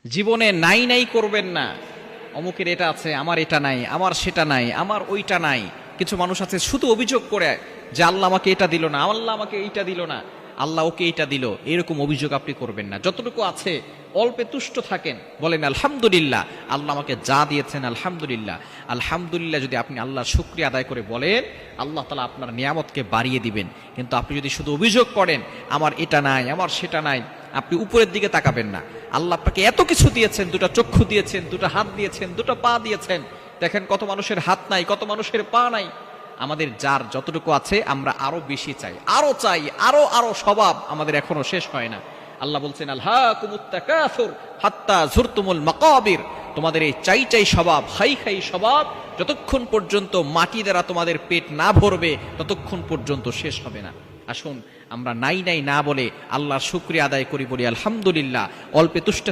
জীবনে নাই নাই করবেন না। অমুকের এটা আছে, আমার এটা নাই, আমার সেটা নাই, আমার ওইটা নাই। কিছু মানুষ আছে শুধু অভিযোগ করে যে আল্লাহ আমাকে এটা দিল না, আল্লাহ আমাকে এইটা দিল না, আল্লাহ ওকে এইটা দিল। এরকম অভিযোগ আপনি করবেন না। যতটুকু আছে অল্পে তুষ্ট থাকেন, বলেন আলহামদুলিল্লাহ, আল্লাহ আমাকে যা দিয়েছেন আলহামদুলিল্লাহ। আলহামদুলিল্লাহ যদি আপনি আল্লাহর শুকরিয়া আদায় করে বলেন, আল্লাহ তাআলা আপনার নিয়ামতকে বাড়িয়ে দিবেন। কিন্তু আপনি যদি শুধু অভিযোগ করেন আমার এটা নাই, আমার সেটা নাই, আপনি উপরের দিকে তাকাবেন না। আল্লাহ আপনাকে এত কিছু দিয়েছেন, দুটো চক্ষু দিয়েছেন, দুটো হাত দিয়েছেন, দুটো পা দিয়েছেন। দেখেন কত মানুষের হাত নাই, কত মানুষের পা নাই। আমাদের যার যতটুকু আছে আমরা আরো বেশি চাই, আরো চাই, আরো আরো স্বভাব আমাদের এখনো শেষ হয় না। আল্লাহ বলছেন আলহাকুমুত তাকাসুর হাত্তা যুরতুমুল মাকাবির। তোমাদের এই চাই চাই স্বভাব, খাই খাই স্বভাব যতক্ষণ পর্যন্ত মাটি দ্বারা তোমাদের পেট না ভরবে ততক্ষণ পর্যন্ত শেষ হবে না। আসুন আমরা নাই নাই না বলে আল্লাহর শুকরিয়া আদায় করি, বলি আলহামদুলিল্লাহ। অল্পে তুষ্ট